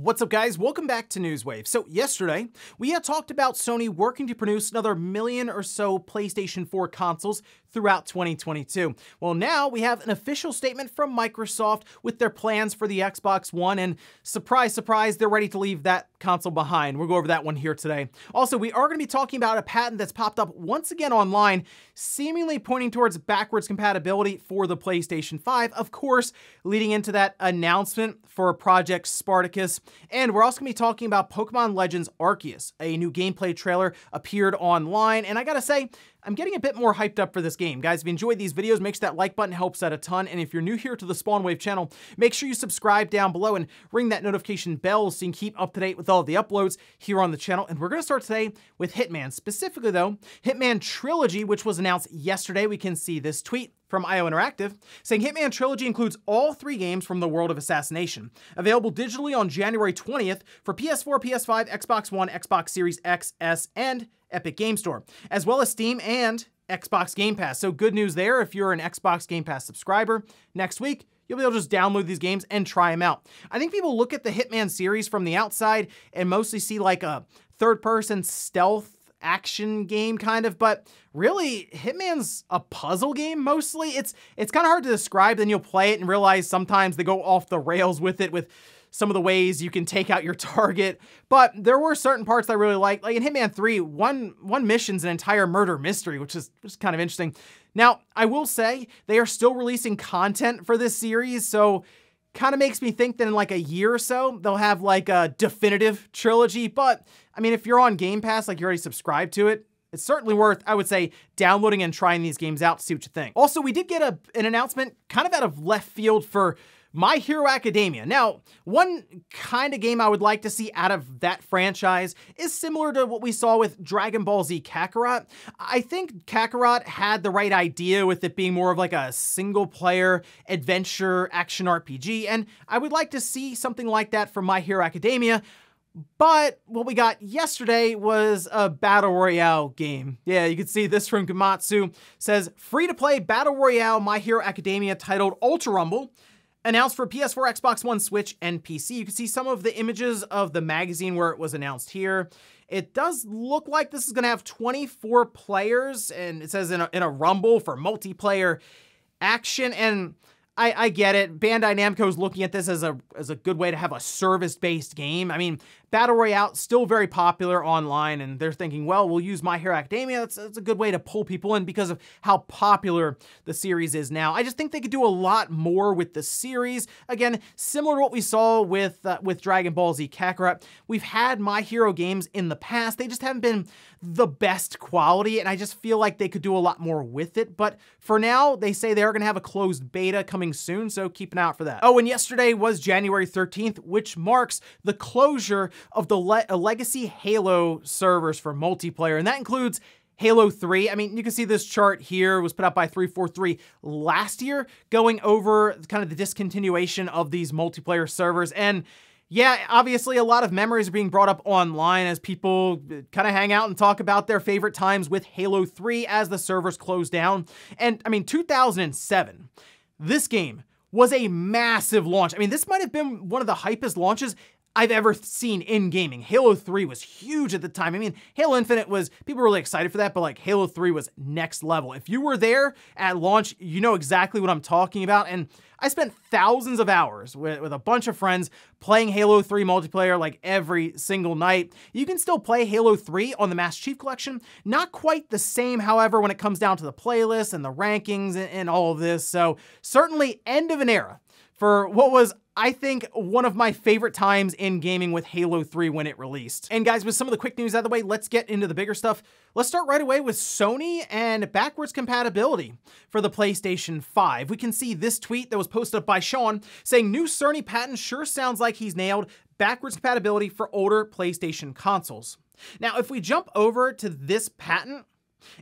What's up, guys? Welcome back to Newswave. So yesterday, we had talked about Sony working to produce another million or so PlayStation 4 consoles throughout 2022. Well, now we have an official statement from Microsoft with their plans for the Xbox One, and surprise, surprise, they're ready to leave that console behind. We'll go over that one here today. Also, we are going to be talking about a patent that's popped up once again online, seemingly pointing towards backwards compatibility for the PlayStation 5, of course, leading into that announcement for Project Spartacus. And we're also going to be talking about Pokemon Legends Arceus. A new gameplay trailer appeared online, and I gotta say, I'm getting a bit more hyped up for this game. Guys, if you enjoyed these videos, make sure that like button helps out a ton. And if you're new here to the Spawnwave channel, make sure you subscribe down below and ring that notification bell so you can keep up to date with all of the uploads here on the channel. And we're going to start today with Hitman. Specifically though, Hitman Trilogy, which was announced yesterday. We can see this tweet from IO Interactive, saying Hitman Trilogy includes all 3 games from the world of assassination. Available digitally on January 20th for PS4, PS5, Xbox One, Xbox Series X, S, and Epic Game Store, as well as Steam and Xbox Game Pass. So good news there if you're an Xbox Game Pass subscriber. Next week, you'll be able to just download these games and try them out. I think people look at the Hitman series from the outside and mostly see like a third-person stealth action game kind of, but really Hitman's a puzzle game mostly. It's kind of hard to describe. Then you'll play it and realize sometimes they go off the rails with it, with some of the ways you can take out your target. But there were certain parts I really liked. Like in Hitman 3, one mission's an entire murder mystery, which is kind of interesting. Now, I will say they are still releasing content for this series, so kind of makes me think that in like a year or so, they'll have like a definitive trilogy. But I mean, if you're on Game Pass, like you're already subscribed to it, it's certainly worth, I would say, downloading and trying these games out to see what you think. Also, we did get an announcement kind of out of left field for My Hero Academia. Now, one kind of game I would like to see out of that franchise is similar to what we saw with Dragon Ball Z Kakarot. I think Kakarot had the right idea with it being more of like a single-player adventure action RPG, and I would like to see something like that from My Hero Academia. But what we got yesterday was a Battle Royale game. Yeah, you can see this from Gamatsu. Says, free-to-play Battle Royale My Hero Academia titled Ultra Rumble, announced for PS4, Xbox One, Switch, and PC. You can see some of the images of the magazine where it was announced here. It does look like this is going to have 24 players, and it says in a rumble for multiplayer action, and I get it. Bandai Namco is looking at this as a good way to have a service-based game. I mean, Battle Royale still very popular online, and they're thinking, well, we'll use My Hero Academia. That's a good way to pull people in because of how popular the series is now. I just think they could do a lot more with the series. Again, similar to what we saw with Dragon Ball Z Kakarot. We've had My Hero games in the past. They just haven't been the best quality, and I just feel like they could do a lot more with it. But for now, they say they're going to have a closed beta coming soon, so keep an eye out for that. Oh, and yesterday was January 13th, which marks the closure of the legacy Halo servers for multiplayer, and that includes Halo 3. I mean, you can see this chart here was put out by 343 last year, going over kind of the discontinuation of these multiplayer servers. And yeah, obviously a lot of memories are being brought up online as people kind of hang out and talk about their favorite times with Halo 3 as the servers closed down. And I mean, 2007, this game was a massive launch. I mean, this might have been one of the hypest launches I've ever seen in gaming. Halo 3 was huge at the time. I mean, Halo Infinite was, people were really excited for that, but like Halo 3 was next level. If you were there at launch, you know exactly what I'm talking about. And I spent thousands of hours with a bunch of friends playing Halo 3 multiplayer like every single night. You can still play Halo 3 on the Master Chief Collection. Not quite the same, however, when it comes down to the playlists and the rankings and all of this. So certainly end of an era for what was, I think, one of my favorite times in gaming with Halo 3 when it released. And guys, with some of the quick news out of the way, let's get into the bigger stuff. Let's start right away with Sony and backwards compatibility for the PlayStation 5. We can see this tweet that was posted up by Sean saying, new Sony patent sure sounds like he's nailed backwards compatibility for older PlayStation consoles. Now, if we jump over to this patent,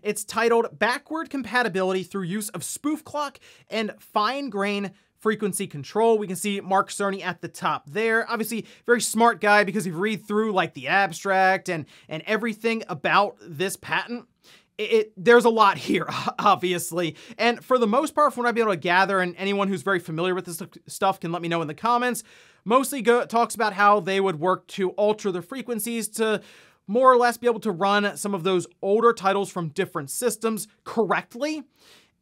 it's titled Backward Compatibility Through Use of Spoof Clock and Fine Grain Frequency Control. We can see Mark Cerny at the top there. Obviously, very smart guy, because if you read through like the abstract and everything about this patent, there's a lot here, obviously. And for the most part, from what I've been able to gather, and anyone who's very familiar with this stuff can let me know in the comments, mostly talks about how they would work to alter the frequencies to more or less be able to run some of those older titles from different systems correctly.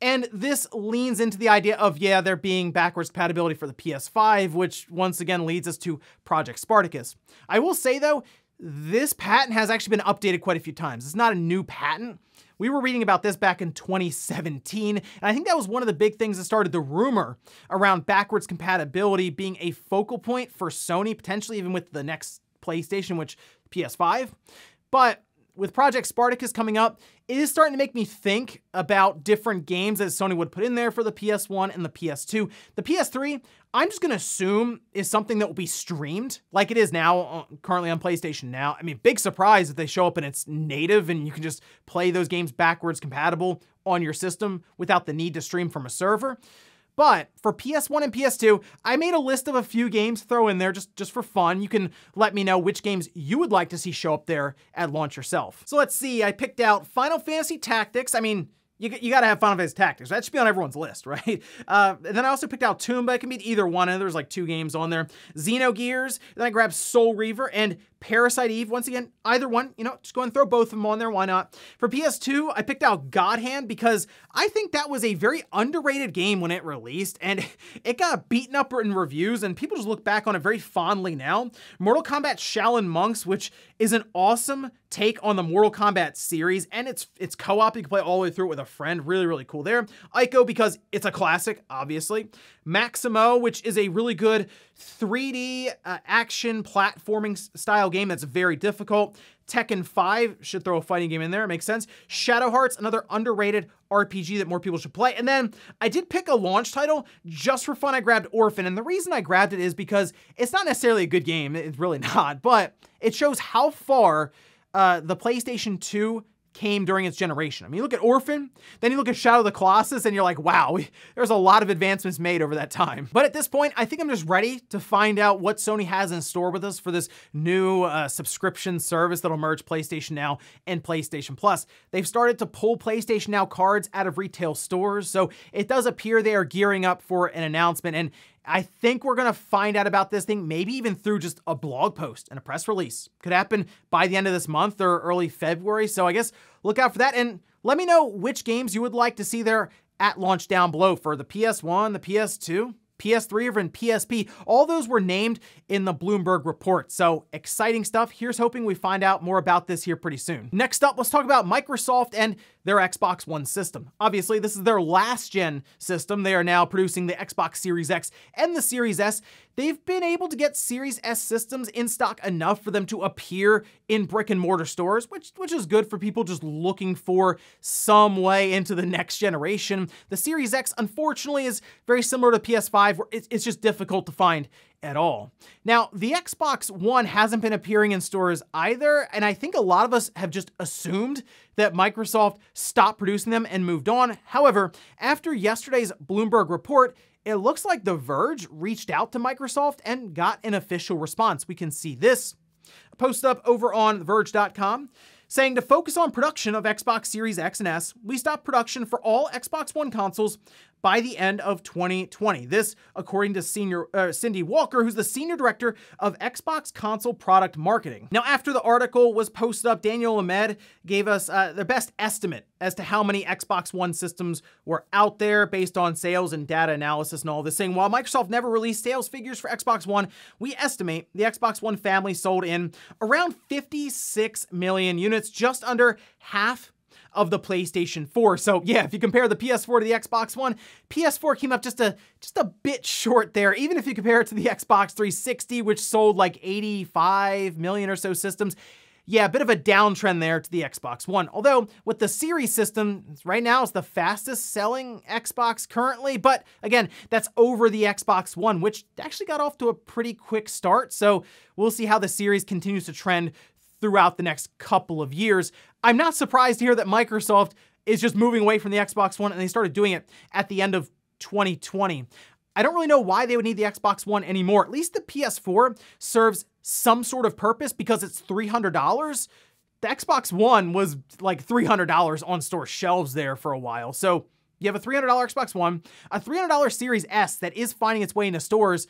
And this leans into the idea of, yeah, there being backwards compatibility for the PS5, which once again leads us to Project Spartacus. I will say though, this patent has actually been updated quite a few times. It's not a new patent. We were reading about this back in 2017, and I think that was one of the big things that started the rumor around backwards compatibility being a focal point for Sony, potentially even with the next PlayStation, which PS5. But with Project Spartacus coming up, it is starting to make me think about different games that Sony would put in there for the PS1 and the PS2. The PS3, I'm just gonna assume is something that will be streamed like it is now, currently on PlayStation Now. I mean, big surprise if they show up and it's native and you can just play those games backwards compatible on your system without the need to stream from a server. But for PS1 and PS2, I made a list of a few games to throw in there just for fun. You can let me know which games you would like to see show up there at launch yourself. So let's see, I picked out Final Fantasy Tactics. I mean, you gotta have Final Fantasy Tactics. That should be on everyone's list, right? And then I also picked out Tomba. It can be either one, and there's like 2 games on there. Xenogears, then I grabbed Soul Reaver and Parasite Eve. Once again, either one, you know, just go and throw both of them on there, why not? For PS2, I picked out God Hand because I think that was a very underrated game when it released, and it got beaten up in reviews, and people just look back on it very fondly now. Mortal Kombat Shaolin Monks, which is an awesome take on the Mortal Kombat series, and it's co-op. You can play all the way through it with a friend. Really, really cool there. Ico, because it's a classic, obviously. Maximo, which is a really good 3D action platforming style game that's very difficult. Tekken 5, should throw a fighting game in there, it makes sense. Shadow Hearts, another underrated RPG that more people should play. And then I did pick a launch title just for fun. I grabbed Orphan, and the reason I grabbed it is because it's not necessarily a good game, it's really not, but it shows how far the PlayStation 2 came during its generation. I mean, you look at Orphan, then you look at Shadow of the Colossus, and you're like, wow, there's a lot of advancements made over that time. But at this point, I think I'm just ready to find out what Sony has in store with us for this new subscription service that'll merge PlayStation Now and PlayStation Plus. They've started to pull PlayStation Now cards out of retail stores, so it does appear they are gearing up for an announcement, and I think we're gonna find out about this thing maybe even through just a blog post and a press release. Could happen by the end of this month or early February, so I guess look out for that, and let me know which games you would like to see there at launch down below for the PS1, the PS2, PS3, or even PSP. All those were named in the Bloomberg report, so exciting stuff. Here's hoping we find out more about this here pretty soon. Next up, let's talk about Microsoft and their Xbox One system. Obviously, this is their last gen system. They are now producing the Xbox Series X and the Series S. They've been able to get Series S systems in stock enough for them to appear in brick and mortar stores, which is good for people just looking for some way into the next generation. The Series X, unfortunately, is very similar to PS5, where it's just difficult to find at all. Now, the Xbox One hasn't been appearing in stores either, and I think a lot of us have just assumed that Microsoft stopped producing them and moved on. However, after yesterday's Bloomberg report, it looks like The Verge reached out to Microsoft and got an official response. We can see this posted up over on TheVerge.com, saying to focus on production of Xbox Series X and S, we stopped production for all Xbox One consoles by the end of 2020. This, according to Cindy Walker, who's the Senior Director of Xbox Console Product Marketing. Now, after the article was posted up, Daniel Ahmed gave us their best estimate as to how many Xbox One systems were out there based on sales and data analysis and all this, saying, while Microsoft never released sales figures for Xbox One, we estimate the Xbox One family sold in around 56 million units, just under half of the PlayStation 4. So yeah, if you compare the PS4 to the Xbox One, PS4 came up just a bit short there. Even if you compare it to the Xbox 360, which sold like 85 million or so systems, yeah, a bit of a downtrend there to the Xbox One. Although with the Series system, right now it's the fastest selling Xbox currently, but again, that's over the Xbox One, which actually got off to a pretty quick start. So we'll see how the Series continues to trend throughout the next couple of years. I'm not surprised to hear that Microsoft is just moving away from the Xbox One, and they started doing it at the end of 2020. I don't really know why they would need the Xbox One anymore. At least the PS4 serves some sort of purpose because it's $300. the Xbox One was like $300 on store shelves there for a while. So you have a $300 Xbox One, a $300 Series S that is finding its way into stores.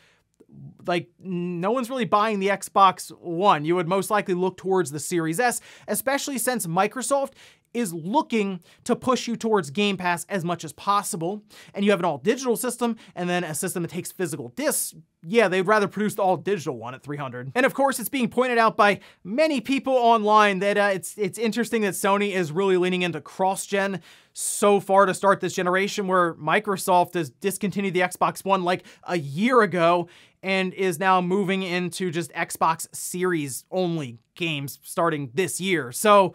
Like, no one's really buying the Xbox One. You would most likely look towards the Series S, especially since Microsoft is looking to push you towards Game Pass as much as possible. And you have an all-digital system, and then a system that takes physical discs. Yeah, they'd rather produce the all-digital one at $300. And of course, it's being pointed out by many people online that it's interesting that Sony is really leaning into cross-gen so far to start this generation, where Microsoft has discontinued the Xbox One like a year ago and is now moving into just Xbox Series only games starting this year. So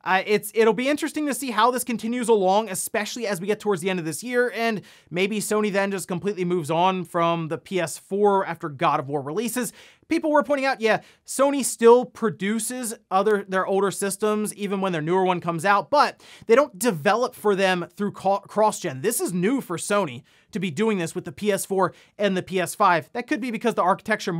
it'll be interesting to see how this continues along, especially as we get towards the end of this year, and maybe Sony then just completely moves on from the PS4 after God of War releases. People were pointing out, yeah, Sony still produces their older systems even when their newer one comes out, but they don't develop for them through cross-gen. This is new for Sony to be doing this with the PS4 and the PS5. That could be because the architecture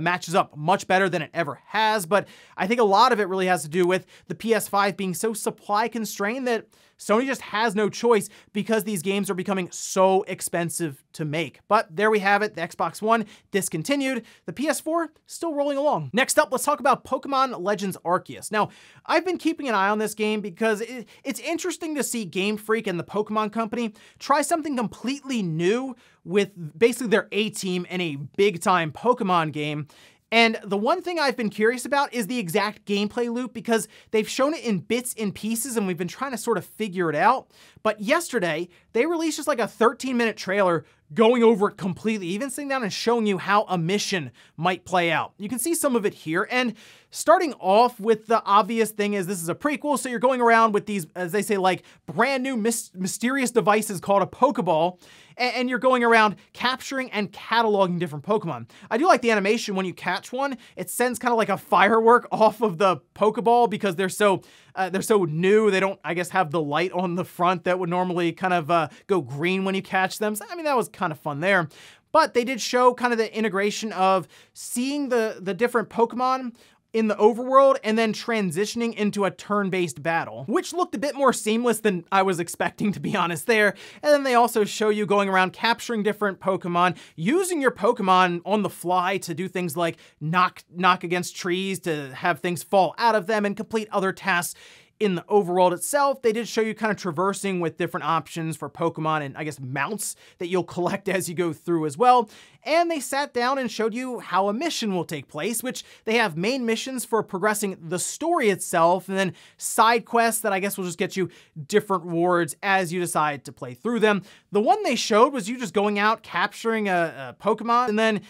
matches up much better than it ever has, but I think a lot of it really has to do with the PS5 being so supply constrained that Sony just has no choice because these games are becoming so expensive to make. But there we have it, the Xbox One discontinued, the PS4 still rolling along. Next up, let's talk about Pokemon Legends Arceus. Now, I've been keeping an eye on this game because it's interesting to see Game Freak and the Pokemon Company try something completely new with basically their A-team in a big-time Pokemon game. And the one thing I've been curious about is the exact gameplay loop, because they've shown it in bits and pieces and we've been trying to sort of figure it out. But yesterday, they released just like a 13-minute trailer going over it completely, even sitting down and showing you how a mission might play out. You can see some of it here, and starting off with the obvious thing is this is a prequel, so you're going around with these, as they say, like brand new mysterious devices called a Pokeball, and you're going around capturing and cataloging different Pokemon. I do like the animation when you catch one. It sends kind of like a firework off of the Pokeball because they're so new. They don't, I guess, have the light on the front that would normally kind of go green when you catch them. So, I mean, that was kind of fun there. But they did show kind of the integration of seeing the different Pokemon in the overworld and then transitioning into a turn-based battle, which looked a bit more seamless than I was expecting, to be honest there. And then they also show you going around capturing different Pokemon, using your Pokemon on the fly to do things like knock against trees to have things fall out of them and complete other tasks in the overworld itself. They did show you kind of traversing with different options for Pokemon and I guess mounts that you'll collect as you go through as well. And they sat down and showed you how a mission will take place, which they have main missions for progressing the story itself, and then side quests that I guess will just get you different rewards as you decide to play through them. The one they showed was you just going out, capturing a Pokemon, and then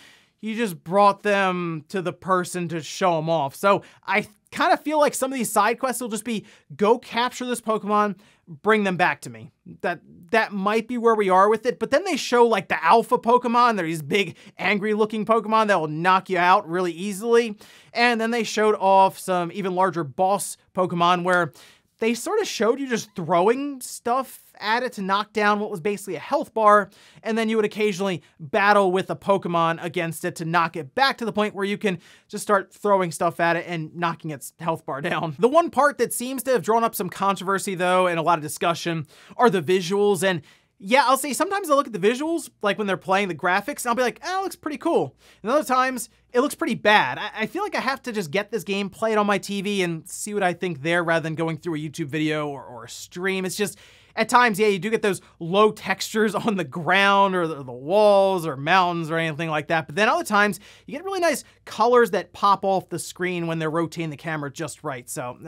you just brought them to the person to show them off. So I kind of feel like some of these side quests will just be, go capture this Pokemon, bring them back to me. That might be where we are with it. But then they show like the alpha Pokemon. They're these big angry looking Pokemon that will knock you out really easily. And then they showed off some even larger boss Pokemon where they sort of showed you just throwing stuff at it to knock down what was basically a health bar, and then you would occasionally battle with a Pokemon against it to knock it back to the point where you can just start throwing stuff at it and knocking its health bar down. The one part that seems to have drawn up some controversy though, and a lot of discussion, are the visuals. And yeah, I'll say sometimes I look at the visuals, like when they're playing the graphics, and I'll be like, oh, it looks pretty cool. And other times, it looks pretty bad. I feel like I have to just get this game, play it on my TV, and see what I think there rather than going through a YouTube video or a stream. It's just, at times, yeah, you do get those low textures on the ground or the walls or mountains or anything like that. But then other times, you get really nice colors that pop off the screen when they're rotating the camera just right. So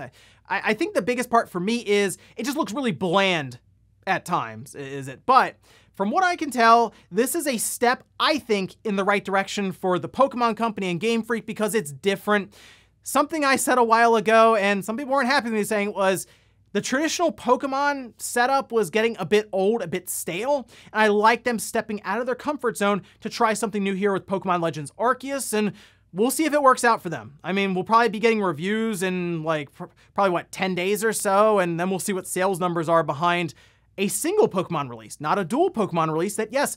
I think the biggest part for me is it just looks really bland at times, is it? But from what I can tell, this is a step, I think, in the right direction for the Pokemon Company and Game Freak because it's different. Something I said a while ago, and some people weren't happy with me saying, was the traditional Pokemon setup was getting a bit old, a bit stale, and I like them stepping out of their comfort zone to try something new here with Pokemon Legends Arceus, and we'll see if it works out for them. I mean, we'll probably be getting reviews in like, probably what, 10 days or so, and then we'll see what sales numbers are behind a single Pokemon release, not a dual Pokemon release that, yes,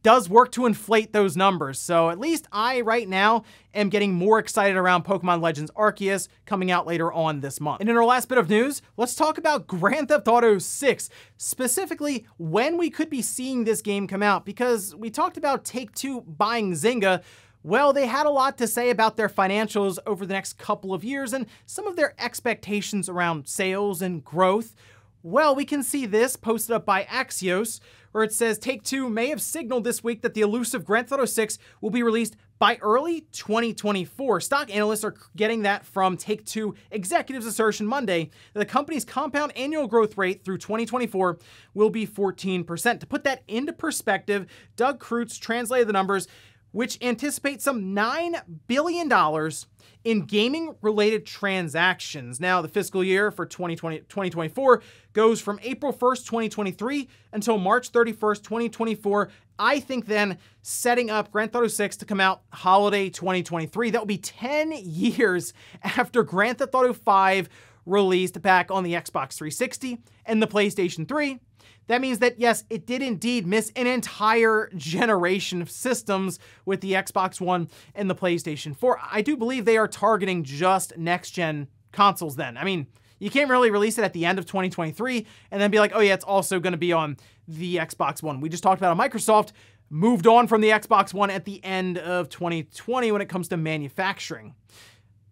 does work to inflate those numbers. So at least I, right now, am getting more excited around Pokemon Legends Arceus coming out later on this month. And in our last bit of news, let's talk about Grand Theft Auto 6, specifically when we could be seeing this game come out, because we talked about Take-Two buying Zynga. Well, they had a lot to say about their financials over the next couple of years and some of their expectations around sales and growth. Well, we can see this posted up by Arceus, where it says Take-Two may have signaled this week that the elusive Grand Theft Auto 6 will be released by early 2024. Stock analysts are getting that from Take-Two executives' assertion Monday that the company's compound annual growth rate through 2024 will be 14%. To put that into perspective, Doug Kreutz translated the numbers, which anticipate some $9 billion in gaming-related transactions. Now, the fiscal year for 2024 goes from April 1st, 2023 until March 31st, 2024. I think then setting up Grand Theft Auto 6 to come out holiday 2023. That will be 10 years after Grand Theft Auto 5 released back on the Xbox 360 and the PlayStation 3. That means that, yes, it did indeed miss an entire generation of systems with the Xbox One and the PlayStation 4. I do believe they are targeting just next-gen consoles then. I mean, you can't really release it at the end of 2023 and then be like, oh yeah, it's also going to be on the Xbox One. We just talked about how Microsoft moved on from the Xbox One at the end of 2020 when it comes to manufacturing.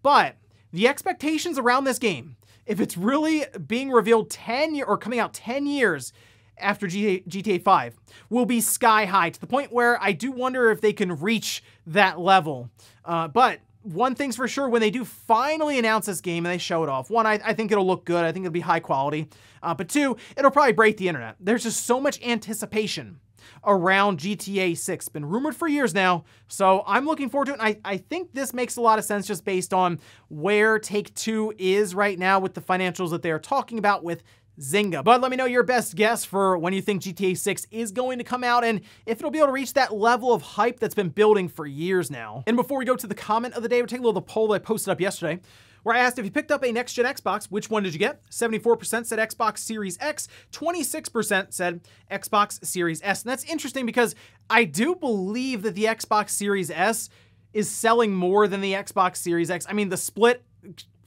But the expectations around this game, if it's really being revealed 10 years or coming out 10 years after GTA 5, will be sky high, to the point where I do wonder if they can reach that level. But one thing's for sure, when they do finally announce this game and they show it off, one, I think it'll look good. I think it'll be high quality. But two, it'll probably break the internet. There's just so much anticipation around GTA 6. It's been rumored for years now, so I'm looking forward to it. And I think this makes a lot of sense just based on where Take-Two is right now with the financials that they are talking about with Zynga. But let me know your best guess for when you think GTA 6 is going to come out and if it'll be able to reach that level of hype that's been building for years now. And before we go to the comment of the day, we're taking a little poll that I posted up yesterday, where I asked if you picked up a next-gen Xbox, which one did you get? 74% said Xbox Series X, 26% said Xbox Series S. And that's interesting because I do believe that the Xbox Series S is selling more than the Xbox Series X. I mean, the split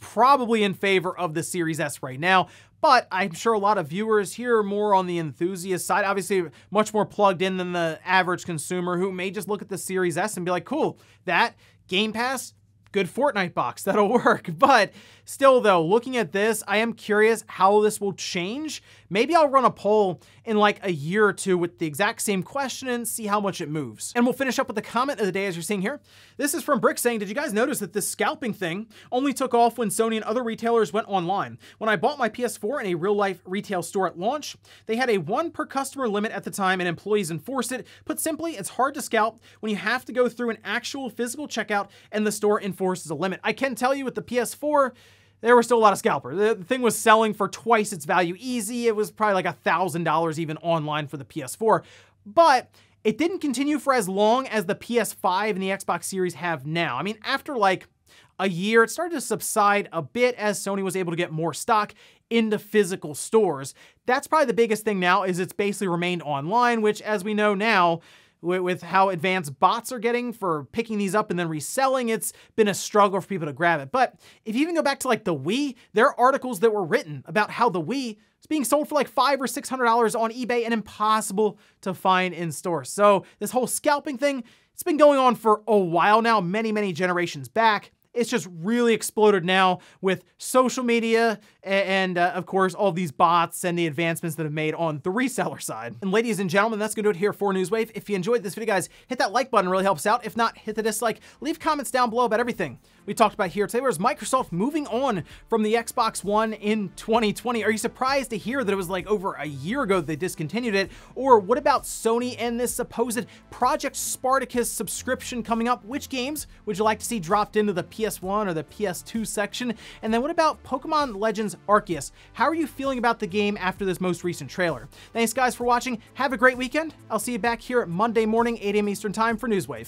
probably in favor of the Series S right now, but I'm sure a lot of viewers here are more on the enthusiast side, obviously much more plugged in than the average consumer who may just look at the Series S and be like, cool, that Game Pass, good Fortnite box, that'll work. But still though, looking at this, I am curious how this will change. Maybe I'll run a poll in like a year or two with the exact same question and see how much it moves. And we'll finish up with the comment of the day as you're seeing here. This is from Brick saying, did you guys notice that this scalping thing only took off when Sony and other retailers went online? When I bought my PS4 in a real-life retail store at launch, they had a 1 per customer limit at the time and employees enforced it. Put simply, it's hard to scalp when you have to go through an actual physical checkout and the store enforces a limit. I can tell you with the PS4, there were still a lot of scalpers. The thing was selling for twice its value easy. It was probably like $1,000 even online for the PS4. But it didn't continue for as long as the PS5 and the Xbox Series have now. I mean, after like a year, it started to subside a bit as Sony was able to get more stock into physical stores. That's probably the biggest thing now, is it's basically remained online, which, as we know now, with how advanced bots are getting for picking these up and then reselling, it's been a struggle for people to grab it. But if you even go back to like the Wii, there are articles that were written about how the Wii is being sold for like $500 or $600 on eBay and impossible to find in stores. So this whole scalping thing, it's been going on for a while now, many generations back. It's just really exploded now with social media and of course, all these bots and the advancements that have made on the reseller side. And ladies and gentlemen, that's gonna do it here for Newswave. If you enjoyed this video, guys, hit that like button, it really helps out. If not, hit the dislike. Leave comments down below about everything we talked about here today. Whereas Microsoft moving on from the Xbox One in 2020. Are you surprised to hear that it was like over a year ago that they discontinued it? Or what about Sony and this supposed Project Spartacus subscription coming up? Which games would you like to see dropped into the PS1 or the PS2 section? And then what about Pokemon Legends Arceus? How are you feeling about the game after this most recent trailer? Thanks guys for watching. Have a great weekend. I'll see you back here Monday morning, 8 a.m. Eastern time for Newswave.